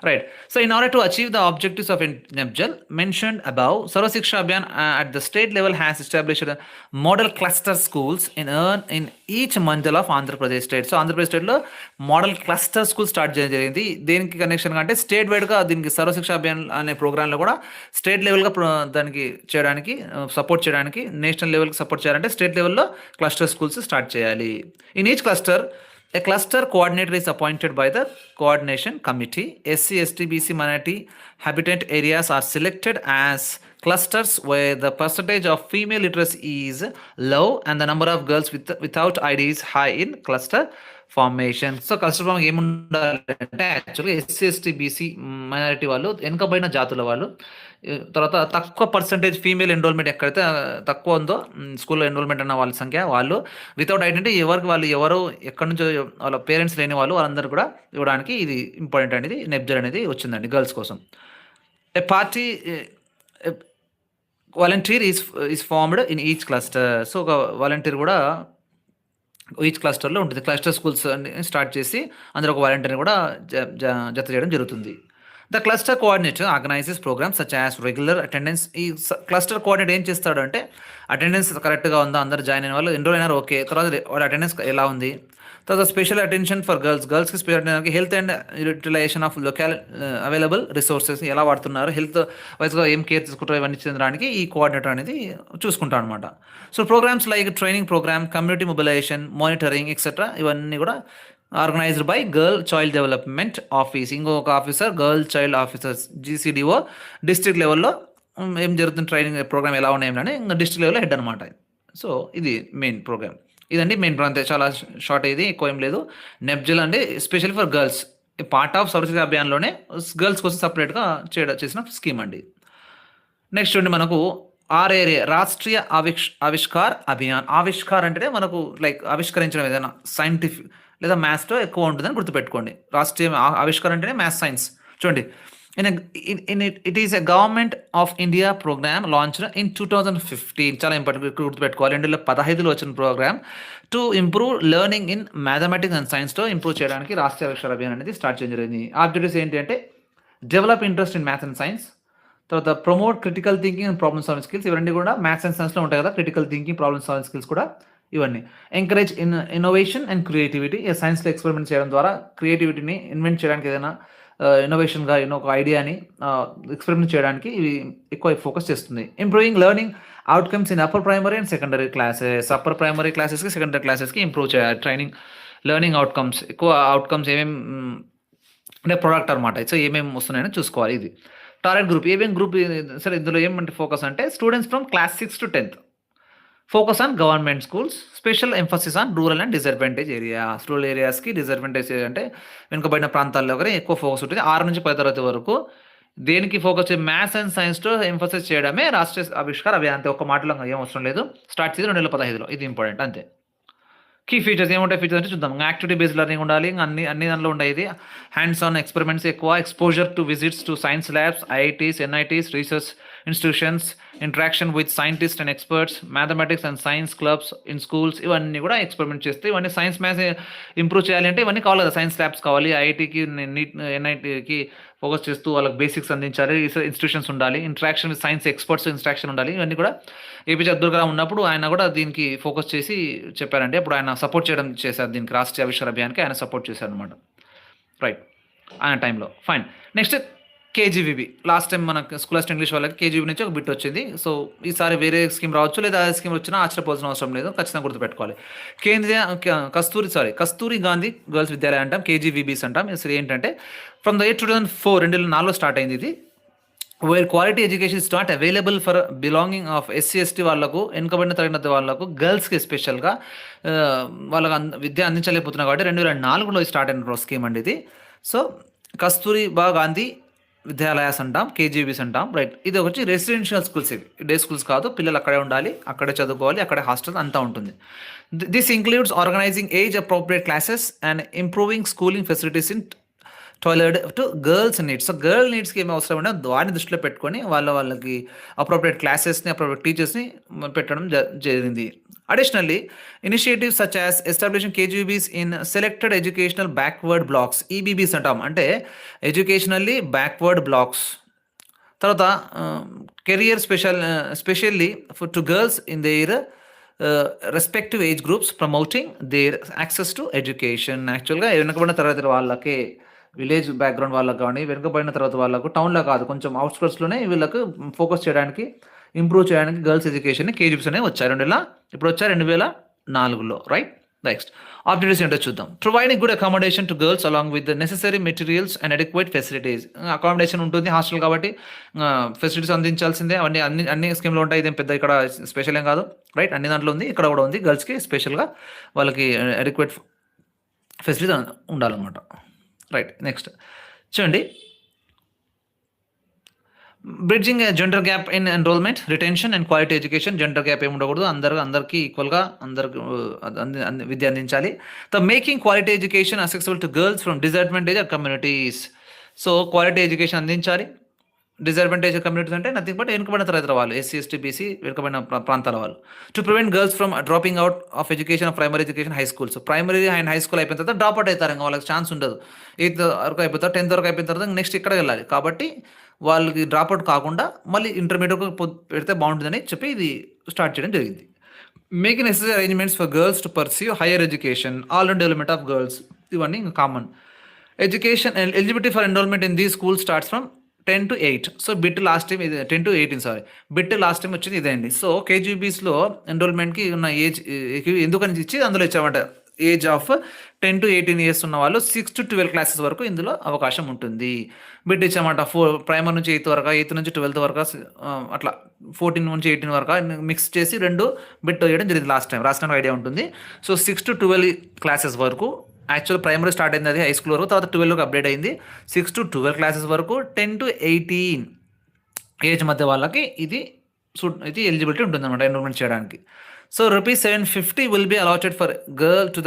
right. So, in order to achieve the objectives of NEPJEL mentioned above, Sarva Shiksha Abhiyan at the state level has established model cluster schools in each mandal of Andhra Pradesh state. So, Andhra Pradesh స్టేట్లో model cluster school start చేయడం జరిగింది. దేనికి connection అంటే state వైడ్గా దీనికి సర్వ శిక్ష అభియాన్ అనే ప్రోగ్రాంలో కూడా స్టేట్ లెవెల్గా దానికి చేయడానికి సపోర్ట్ చేయడానికి, నేషనల్ లెవెల్కి సపోర్ట్ చేయాలంటే స్టేట్ లెవెల్లో క్లస్టర్ స్కూల్స్ స్టార్ట్ చేయాలి. In each cluster a cluster coordinator is appointed by the coordination committee. SC, ST, BC, minority habitat areas are selected as clusters where the percentage of female literacy is low and the number of girls without ID is high in cluster formation. So, cluster form ఏముండాలంటే actually SC, ST, BC minority వాళ్ళు, వెనుకబడిన జాతుల వాళ్ళు, తర్వాత తక్కువ percentage female enrolment ఎక్కడైతే తక్కువ ఉందో స్కూల్లో ఎన్రోల్మెంట్ అన్న వాళ్ళ సంఖ్య, వాళ్ళు వితౌట్ ఐడెంటిటీ ఎవరు ఎక్కడి నుంచో వాళ్ళ పేరెంట్స్ లేని వాళ్ళు వాళ్ళందరూ కూడా ఇవ్వడానికి ఇది ఇంపార్టెంట్ అనేది నెప్జెల్ అనేది వచ్చిందండి గర్ల్స్ కోసం. A party volunteer is formed in each cluster. So, ఒక వాలంటీర్ కూడా ఈచ్ క్లస్టర్లో ఉంటుంది. క్లస్టర్ స్కూల్స్ స్టార్ట్ చేసి అందులో ఒక వాలంటీర్ని కూడా జత చేయడం జరుగుతుంది. The cluster coordinator organises programmes such as regular attendance. ఈ క్లస్టర్ కోఆర్డినేటర్ ఏం చేస్తాడు అంటే అటెండెన్స్ కరెక్ట్గా ఉందా, అందరు జాయిన్ అయిన వాళ్ళు ఎన్రోల్ అయినారు, ఓకే, తర్వాత వాళ్ళ అటెండెన్స్ ఎలా ఉంది, తర్వాత స్పెషల్ అటెన్షన్ ఫర్ గర్ల్స్కి special attention, health and utilisation of local available resources ఎలా వాడుతున్నారు, హెల్త్ వైజ్గా ఏం కేర్ తీసుకుంటారో ఇవన్నీ చెందడానికి ఈ కోఆర్డినేటర్ అనేది చూసుకుంటాం అనమాట. So, programmes like training programme, community mobilisation, monitoring etcetera ఇవన్నీ కూడా organised by girl child development office. ఇంకొక officer girl child officers, GCDO, district లెవెల్లో ఏం జరుగుతుంది, ట్రైనింగ్ ప్రోగ్రామ్ ఎలా ఉన్నాయని ఇంకా డిస్ట్రిక్ట్ లెవెల్లో హెడ్ అనమాట. సో, ఇది మెయిన్ ప్రోగ్రామ్, ఇదండి మెయిన్ ప్రోగ్రామ్. అంతే, చాలా షార్ట్, ఇది ఎక్కువ ఏం లేదు. నెప్జెల్ అంటే special for girls, part of Sarva శిక్ష అభియాన్లోనే గర్ల్స్ కోసం సపరేట్గా చేసిన స్కీమ్ అండి. నెక్స్ట్ అండి మనకు RAA రాష్ట్రీయ ఆవిష్కార్ అభియాన్. ఆవిష్కార్ అంటే మనకు లైక్ ఆవిష్కరించడం, ఏదైనా సైంటిఫిక్ లేదా మ్యాథ్స్లో ఎక్కువ ఉంటుందని గుర్తుపెట్టుకోండి. రాష్ట్రీయ ఆవిష్కారం అంటేనే మ్యాథ్స్ సైన్స్. చూడండి, it is a government of India programme launched in 2015. చాలా ఇంపార్టెంట్ గుర్తుపెట్టుకోవాలి. 2015లో వచ్చిన programme to improve learning in mathematics and సైన్స్లో ఇంప్రూవ్ చేయడానికి రాష్ట్రీయ ఆవిష్కార అభియాన్ అనేది స్టార్ట్ చేయడం జరిగింది. ఆబ్జెక్టివ్స్ ఏంటి అంటే develop interest in maths and science, తర్వాత promote critical thinking and problem solving skills. ఇవన్నీ కూడా మ్యాథ్స్ అండ్ సైన్స్లో ఉంటాయి కదా, critical thinking, problem solving skills కూడా ఇవన్నీ. Encourage innovation and creativity. సైన్స్లో ఎక్స్పెరిమెంట్ చేయడం ద్వారా క్రియేటివిటీని ఇన్వెంట్ చేయడానికి, ఏదైనా ఇన్నోవేషన్గా ఒక ఐడియాని ఎక్స్పెరిమెంట్ చేయడానికి ఇవి ఎక్కువ ఫోకస్ చేస్తుంది. Improving learning outcomes in upper primary and secondary classes. Upper primary క్లాసెస్కి సెకండరీ క్లాసెస్కి ఇంప్రూవ్ చేయాలి. ట్రైనింగ్ లెర్నింగ్ అవుట్కమ్స్, ఎక్కువ అవుట్కమ్స్ ఏమేమి అంటే ప్రోడక్ట్ అనమాట. సో, ఏమేమి వస్తున్నాయని చూసుకోవాలి. ఇది టార్గెట్ గ్రూప్. ఏమేమి గ్రూప్ సరే ఇందులో ఏమంటే ఫోకస్ అంటే students from class 6 to 10th. Focus on government schools, special emphasis on rural and disadvantage areas. Rural ఏరియాస్‌కి డిసడ్వాంటేజ్ అంటే వెనుకబడిన ప్రాంతాల్లో గాని ఎక్కువ ఫోకస్ ఉంటుంది. 6-10 తరగతి వరకు దేనికి ఫోకస్ మ్యాథ్స్ అండ్ సైన్స్‌లో ఎంఫసిస్ చేయడమే రాష్ట్రీయ ఆవిష్కార్ అభియాన్. అంతే ఒక్క మాటలో ఏం అవసరం లేదు. స్టార్ట్ చేసింది 2015లో. ఇది ఇంపార్టెంట్ అంతే. కీ ఫీచర్స్ ఏముంటాయి ఫీచర్స్ అంటే చూద్దాం. యాక్టివిటీ బేస్డ్ లెర్నింగ్ ఉండాలి. ఇంక అన్ని దాంట్లో ఉంటాయి. ఇది హ్యాండ్స్ ఆన్ ఎక్స్పెరిమెంట్స్ ఎక్కువ, exposure to visits to science labs, IITs, NITs, research institutions, interaction with scientist and experts, mathematics and science clubs in schools. ఇవన్నీ కూడా ఎక్స్పెరిమెంట్ చేస్తే ఇవన్నీ సైన్స్ మ్యాథ్స్ ఇంప్రూవ్ చేయాలి అంటే ఇవన్నీ కావాలి కదా. సైన్స్ ల్యాబ్స్ కావాలి. ఐఐటీకి, ఎన్ఐటీకి ఫోకస్ చేస్తూ వాళ్ళకి బేసిక్స్ అందించాలి. రీసెర్చ్ ఇన్స్టిట్యూషన్స్ ఉండాలి. Interaction with science experts interaction ఉండాలి. ఇవన్నీ కూడా ఏపీజే అబ్దుల్ కలాం ఉన్నప్పుడు ఆయన కూడా దీనికి ఫోకస్ చేసి చెప్పారంటే అప్పుడు ఆయన సపోర్ట్ చేయడం చేశారు. దీనికి రాష్ట్రీయ ఆవిష్కార్ అభియాన్‌కి ఆయన సపోర్ట్ చేశారనమాట. రైట్. ఆయన టైంలో. Fine. Next KGVB. Last time మన స్కూల్ ఇంగ్లీష్ వాళ్ళకి కేజీబీ నుంచి ఒక బిట్ వచ్చింది. సో ఈసారి వేరే స్కీమ్ రావచ్చు, లేదా ఆ స్కీమ్ వచ్చినా ఆశ్చర్యపోవాల్సిన అవసరం లేదు. ఖచ్చితంగా గుర్తుపెట్టుకోవాలి. కస్తూరి గాంధీ గర్ల్స్ విద్యాలయం అంటాం, కేజీవీబీస్ అంటాం. అసలు ఏంటంటే ఫ్రమ్ ద ఇయర్ 2004 స్టార్ట్ అయింది ఇది. Where quality education is not available for belonging of SC ST వాళ్ళకు, వెనుకబడిన తరగతి వాళ్ళకు, గర్ల్స్కి స్పెషల్గా వాళ్ళకి విద్య అందించలేకపోతున్నారు కాబట్టి 2004లో స్టార్ట్ అయిన స్కీమ్ అండి ఇది. సో కస్తూరిబా గాంధీ విద్యాలయాస్ అంటాం, కేజీబీస్ అంటాం. రైట్. ఇది వచ్చి రెసిడెన్షియల్ స్కూల్స్. ఇవి డే స్కూల్స్ కాదు. పిల్లలు అక్కడే ఉండాలి, అక్కడే చదువుకోవాలి, అక్కడే హాస్టల్ అంతా ఉంటుంది. This includes organising age appropriate classes and improving schooling facilities in tailored to girls needs. So girl నీడ్స్కి ఏమి అవసరం ఉంటే వాటిని దృష్టిలో పెట్టుకొని వాళ్ళకి అప్రోప్రియేట్ క్లాసెస్ని, అప్రోప్రియేట్ టీచర్స్ని పెట్టడం జరిగింది. Additionally initiatives such as establishing KGBs in selected educational backward blocks, EBBs అంటాం, అంటే ఎడ్యుకేషనల్లీ బ్యాక్వర్డ్ బ్లాక్స్. తర్వాత career specially to girls in their respective age groups, promoting their access to education. Actually వెనుకబడిన తరగతి వాళ్ళకే, village background వాళ్ళకి కానీ, వెనుకబడిన తర్వాత వాళ్ళకు, టౌన్లో కాదు కొంచెం అవుట్స్కర్ట్స్లోనే వీళ్ళకు ఫోకస్ చేయడానికి, ఇంప్రూవ్ చేయడానికి గర్ల్స్ ఎడ్యుకేషన్ కేజీబీస్ అనేవి వచ్చాయి. ఇప్పుడు వచ్చాయి 2004లో. రైట్. నెక్స్ట్ ఆబ్జెక్టివ్స్ ఏంటో చూద్దాం. Providing good accommodation to girls along with the necessary materials and adequate facilities. Accommodation ఉంటుంది, హాస్టల్ కాబట్టి ఫెసిలిటీస్ అందించాల్సిందే. అన్ని స్కీమ్లో ఉంటాయి. ఇదేం పెద్ద ఇక్కడ స్పెషల్ ఏం కాదు. రైట్. అన్ని దాంట్లో ఉంది, ఇక్కడ కూడా ఉంది. గర్ల్స్కి స్పెషల్గా వాళ్ళకి అడిక్వేట్ ఫెసిలిటీస్ ఉండాలన్నమాట. రైట్. నెక్స్ట్ చూడండి. Bridging gender gap in enrolment, retention and quality education. Gender gap ఏమి ఉండకూడదు. అందరికీ ఈక్వల్గా అందరికి విద్య అందించాలి. The making quality education accessible to girls from disadvantage communities. So quality education అందించాలి. డిసడ్వాంటేజ్ కమ్యూనిటీస్ అంటే నథింగ్ బట్ వెనుకబడిన తరగతి వాళ్ళు, ఎస్సీ ఎస్టీ బీసీ వెనుకబడిన ప్రాంతాల వాళ్ళు. To prevent girls from dropping out of education, primary education, high schools. Primary and high school అయిపోయిన తర్వాత డ్రాప్ అవుట్ అవుతారు. ఇంకా వాళ్ళకి ఛాన్స్ ఉండదు. 8th వరకు అయిపోతారు, 10th వరకు అయిపోయిన తర్వాత నెక్స్ట్ ఇక్కడ వెళ్ళాలి. కాబట్టి వాళ్ళకి డ్రాప్ అవుట్ కాకుండా మళ్ళీ ఇంటర్మీడియట్ పెడితే బాగుంటుందని చెప్పి ఇది స్టార్ట్ చేయడం జరిగింది. Making necessary arrangements for girls to perceive higher education, all round development of girls. ఇవన్నీ ఇంకా common. Education eligibility for enrolment in these school starts from 10 to 8. So bit last time ఇది 10 to 18 sorry. Bit last time వచ్చింది ఇదే అండి. So కేజీబీస్లో ఎన్రోల్మెంట్కి ఉన్న age ఎందుకని ఇచ్చి అందులో ఇచ్చామంట. ఏజ్ ఆఫ్ 10 to 18 ఇయర్స్ ఉన్న వాళ్ళు 6 to 12 క్లాసెస్ వరకు ఇందులో అవకాశం ఉంటుంది. బిట్ ఇచ్చామంట. ప్రైమరీ నుంచి 8th వరకు, 8th నుంచి 12th వరకు, అట్లా 14 నుంచి 18 వరకు మిక్స్ చేసి 2 బిట్ వేయడం జరిగింది లాస్ట్ టైం. రాసిన ఐడియా ఉంటుంది. సో 6 to 12 క్లాసెస్ వరకు, యాక్చువల్ ప్రైమరీ స్టార్ట్ అయింది అది హై స్కూల్ వరకు, తర్వాత 12కి అప్డేట్ అయింది. 6 to 12 క్లాసెస్ వరకు 10 to 18 ఏజ్ మధ్య వాళ్ళకి ఇది ఎలిజిబిలిటీ ఉంటుంది అనమాట ఎన్రోల్మెంట్ చేయడానికి. So ₹750 will be allotted for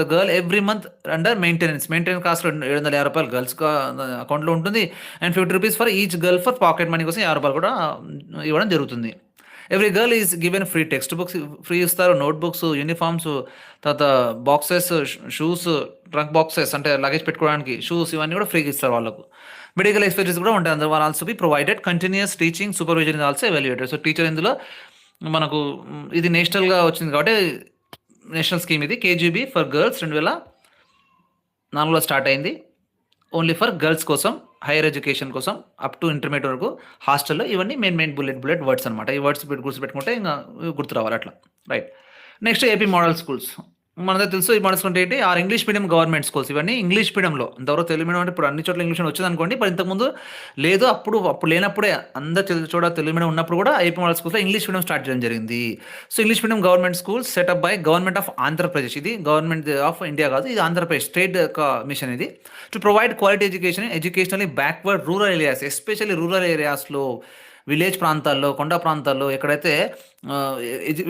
the girl every month under maintenance cost ₹750 girls అకౌంట్లో ఉంటుంది. And ₹50 for each girl for pocket money కోసం ₹50 కూడా ఇవ్వడం జరుగుతుంది. Every girl is given free text books free ఇస్తారు, నోట్ బుక్స్, యూనిఫామ్స్, తర్వాత boxes, shoes, trunk boxes అంటే luggage పెట్టుకోవడానికి షూస్, ఇవన్నీ కూడా ఫ్రీగా ఇస్తారు వాళ్ళకు. మెడికల్ ఎక్స్పెన్సెస్ కూడా ఉంటాయి. అందులో వాళ్ళు also be provided. Continuous teaching supervision is also evaluated. So teacher ఇందులో మనకు ఇది నేషనల్గా వచ్చింది కాబట్టి నేషనల్ స్కీమ్ ఇది. కేజీబీ ఫర్ గర్ల్స్ 2004లో స్టార్ట్ అయింది. ఓన్లీ ఫర్ గర్ల్స్ కోసం, హైయర్ ఎడ్యుకేషన్ కోసం అప్ టు ఇంటర్మీడియట్ వరకు హాస్టల్లో. ఇవన్నీ మెయిన్ బుల్లెట్ వర్డ్స్ అనమాట. ఈ వర్డ్స్ గుర్తుపెట్టుకుంటే ఇంకా గుర్తు రావాలి అట్లా. Right. Next AP model schools. మనకు తెలుసు ఈ మనసుకుంటే ఏంటి ఇంగ్లీష్ మీడియం గవర్నమెంట్ స్కూల్స్ ఇవన్నీ ఇంగ్లీష్ మీడియంలో ఇంతవరకు తెలుగు మీడియం అంటే ఇప్పుడు అన్ని చోట్ల ఇంగ్లీష్ మీడియం వచ్చిందనుకోండి. బట్ ఇంతకుముందు లేదు. అప్పుడు లేనప్పుడే అందరు చోట తెలుగు మీడియం ఉన్నప్పుడు కూడా ఏపీ మోడల్ స్కూల్స్లో ఇంగ్లీష్ మీడియం స్టార్ట్ చేయడం జరిగింది. So English medium government schools setup by government of Andhra Pradesh. ఇది గవర్నమెంట్ ఆఫ్ ఇండియా కాదు, ఇది ఆంధ్రప్రదేశ్ స్టేట్ మిషన్ ఇది. To provide quality educationally backward rural areas, especially rural ఏరియాస్లో, విలేజ్ ప్రాంతాల్లో, కొండ ప్రాంతాల్లో ఎక్కడైతే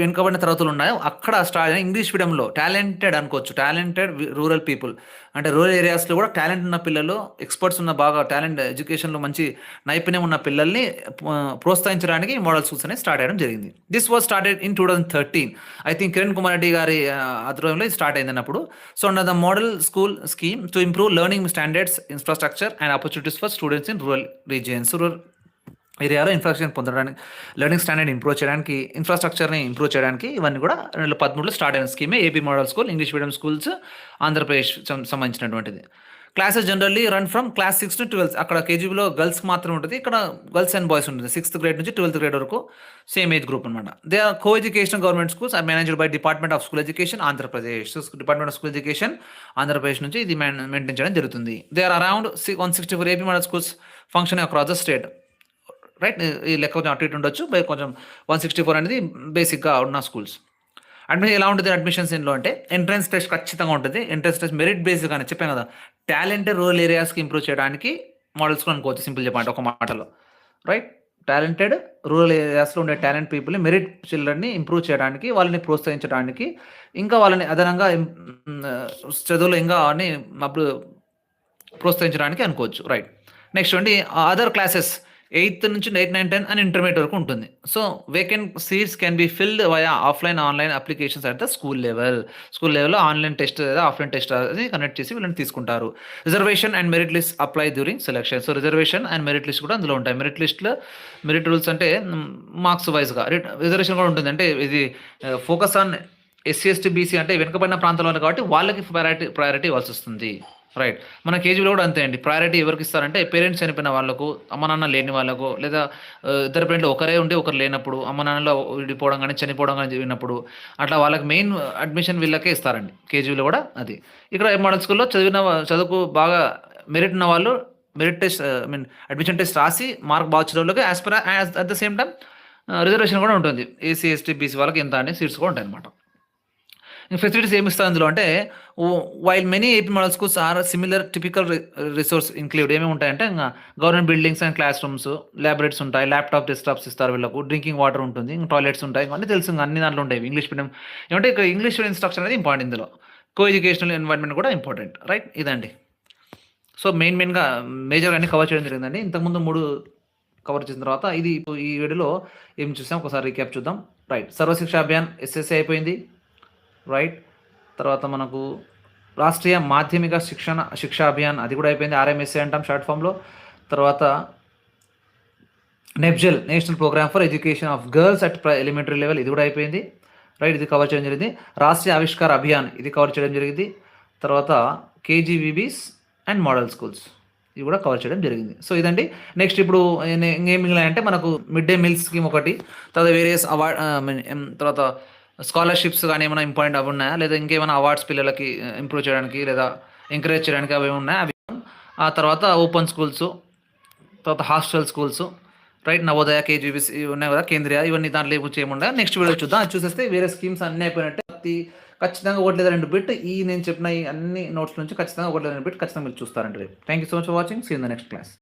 వెనుకబడిన తరగతులు ఉన్నాయో అక్కడ స్టార్ట్ ఇంగ్లీష్ మీడియంలో టాలెంటెడ్ అనుకోవచ్చు. టాలెంటెడ్ రూరల్ పీపుల్ అంటే రూరల్ ఏరియాస్లో కూడా టాలెంట్ ఉన్న పిల్లలు, ఎక్స్పర్ట్స్ ఉన్న బాగా టాలెంట్ ఎడ్యుకేషన్లో మంచి నైపుణ్యం ఉన్న పిల్లల్ని ప్రోత్సహించడానికి మోడల్ స్కూల్స్ అనేది స్టార్ట్ చేయడం జరిగింది. This was started in 2013. I think Kiran Kumar Reddy గారి ఆధ్వర్యంలో స్టార్ట్ అయింది అన్నప్పుడు. So under the model school scheme to improve learning standards, infrastructure and opportunities for students in rural regions. Rural ఏరియాలో ఇన్ఫ్రాస్ట్రక్చర్ పొందడానికి, లెర్నింగ్ స్టాండర్డ్ ఇంప్రూవ్ చేయడానికి, ఇన్ఫ్రాస్ట్రక్చర్ని ఇంప్రూవ్ చేయడానికి ఇవన్నీ కూడా 2013లో స్టార్ట్ అయిన స్కీమే AP model school English medium schools Andhra Pradesh సంబంధించినటువంటిది. Classes generally run from class 6 to 12. అక్కడ కేజీబీలో గర్ల్స్ మాత్రం ఉంటుంది, ఇక్కడ గర్ల్స్ అండ్ బాయ్స్ ఉంటుంది. 6th grade నుంచి 12th grade వరకు సేమ్ ఏజ్ గ్రూప్ అనమాట. They are co education government schools are managed by department of school education Andhra Pradesh. Department of school education Andhra Pradesh నుంచి ఇది మెయింటైన్ చేయడం జరుగుతుంది. They are around 164 AP model schools function across the state. Right, ఈ లెక్క కొంచెం అటు ఇటు ఉండొచ్చు, కొంచెం 164 అనేది బేసిక్గా ఉన్న స్కూల్స్. అడ్మిషన్ ఎలా ఉంటుంది? అడ్మిషన్స్ ఇంట్లో అంటే ఎంట్రన్స్ టెస్ట్ ఖచ్చితంగా ఉంటుంది. ఎంట్రన్స్ టెస్ట్ మెరిట్ బేస్డ్ అని చెప్పాను కదా. టాలెంటెడ్ రూరల్ ఏరియాస్కి ఇంప్రూవ్ చేయడానికి మోడల్ స్కూల్ అనుకోవచ్చు, సింపుల్ చెప్పండి ఒక మాటలో. రైట్, టాలెంటెడ్ రూరల్ ఏరియాస్లో ఉండే టాలెంట్ పీపుల్ని, మెరిట్ చిల్డ్రన్ని ఇంప్రూవ్ చేయడానికి, వాళ్ళని ప్రోత్సహించడానికి, ఇంకా వాళ్ళని అదనంగా చదువులో ఇంకా అని అప్పుడు ప్రోత్సహించడానికి అనుకోవచ్చు. రైట్, నెక్స్ట్ అండి అదర్ క్లాసెస్ 8th నుంచి 8, 9, 10 అని ఇంటర్మీడియట్ వరకు ఉంటుంది. So vacant seats can be filled via offline, online applications at the school level. School లెవెల్లో ఆన్లైన్ టెస్ట్ లేదా ఆఫ్లైన్ టెస్ట్ అది కనెక్ట్ చేసి వీళ్ళని తీసుకుంటారు. Reservation and merit list apply during selection. So reservation and merit list కూడా అందులో ఉంటాయి. Merit లిస్ట్లో మెరిట్ రూల్స్ అంటే మార్క్స్ వైజ్గా రిజర్వేషన్ కూడా ఉంటుంది. అంటే ఇది focus on SC, ST, BC అంటే వెనుకబడిన ప్రాంతాల్లో కాబట్టి వాళ్ళకి ప్రయారిటీ ఇవ్వాల్సి వస్తుంది. రైట్, మన కేజీలో కూడా అంతే అండి. ప్రయారిటీ ఎవరికి ఇస్తారంటే పేరెంట్స్ చనిపోయిన వాళ్ళకు, అమ్మ నాన్న లేని వాళ్ళకు, లేదా ఇద్దరు పేరెంట్లు ఒకరే ఉండి ఒకరు లేనప్పుడు, అమ్మ నాన్నలో విడిపోవడం కానీ చనిపోవడం కానీ జరిగినప్పుడు అట్లా వాళ్ళకి మెయిన్ అడ్మిషన్ వీళ్ళకే ఇస్తారండి. కేజీలో కూడా అది. ఇక్కడ మోడల్ స్కూల్లో చదువుకు బాగా మెరిట్ ఉన్న వాళ్ళు మెరిట్ టెస్ట్ అడ్మిషన్ టెస్ట్ రాసి మార్క్ బాగా వచ్చిన వాళ్ళకి at the same time reservation కూడా ఉంటుంది. ఏసీ, ఎస్టీ, బీసీ వాళ్ళకి ఎంత అని సీట్స్ కూడా ఉంటాయి అనమాట. ఫెసిలిటీస్ ఏమి ఇస్తారు అందులో అంటే, while many AP model schools are similar typical resource include ఏమేమి ఉంటాయంటే ఇంకా government buildings and classrooms, laboratories ఉంటాయి, ల్యాప్టాప్, డెస్క్టాప్స్ ఇస్తారు వీళ్ళకు, డ్రింకింగ్ వాటర్ ఉంటుంది, ఇంకా టాయిలెట్స్ ఉంటాయి, ఇవన్నీ తెలుసు ఇంకా అన్ని దాంట్లో ఉంటాయి. ఇంగ్లీష్ మీడియం ఏమంటే ఇక్కడ ఇంగ్లీష్ మీడియం ఇన్స్ట్రక్షన్ అనేది ఇంపార్టెంట్ ఇందులో. కో ఎడ్యుకేషనల్ ఎన్వైర్న్మెంట్ కూడా ఇంపార్టెంట్. రైట్, ఇదండి. సో మెయిన్గా మేజర్ అన్ని కవర్ చేయడం జరిగిందండి. ఇంతకుముందు 3 కవర్ చేసిన తర్వాత ఇది ఈ వీడియోలో ఏం చూసాం ఒకసారి రీక్యాప్ చూద్దాం. రైట్, సర్వశిక్ష అభియాన్ ఎస్ఎస్సీ అయిపోయింది. రైట్, తర్వాత మనకు రాష్ట్రీయ మాధ్యమిక శిక్షా అభియాన్ అది కూడా అయిపోయింది, ఆర్ఎంఎస్ఏ అంటాం షార్ట్ ఫామ్లో. తర్వాత NPEGEL national programme for education of girls at elementary level ఇది కూడా అయిపోయింది. రైట్, ఇది కవర్ చేయడం జరిగింది. రాష్ట్రీయ ఆవిష్కార అభియాన్ ఇది కవర్ చేయడం జరిగింది. తర్వాత కేజీవీబీస్ అండ్ మోడల్ స్కూల్స్ ఇవి కూడా కవర్ చేయడం జరిగింది. సో ఇదండి. నెక్స్ట్ ఇప్పుడు ఇంకేం మిగిలినాయంటే మనకు మిడ్ డే మీల్ స్కీమ్ ఒకటి, తర్వాత వేరియస్ అవార్డ్, తర్వాత స్కాలర్షిప్స్ కానీ ఏమైనా ఇంపార్టెంట్ అవి ఉన్నాయా, లేదా ఇంకేమైనా అవార్డ్స్ పిల్లలకి ఇంప్రూవ్ చేయడానికి లేదా ఎంకరేజ్ చేయడానికి అవి ఉన్నాయా అవి. ఆ తర్వాత ఓపెన్ స్కూల్స్, తర్వాత hostel schools, right, Navodaya, KGBs ఇవి ఉన్నాయి కదా, కేంద్రీయ, ఇవన్నీ దాంట్లో ఏముండే నెక్స్ట్ వీడియో చూద్దాం. అది చూసేస్తే వేరే స్కీమ్స్ అన్నీ అయిపోయినట్టే. ఖచ్చితంగా 1 లేదా 2 బిట్ ఈ నేను చెప్పిన ఈ అన్ని నోట్స్ నుంచి ఖచ్చితంగా 1 లేదా 2 బిట్ ఖచ్చితంగా మీరు చూస్తారండి. Thank you so much for watching. See in the next class.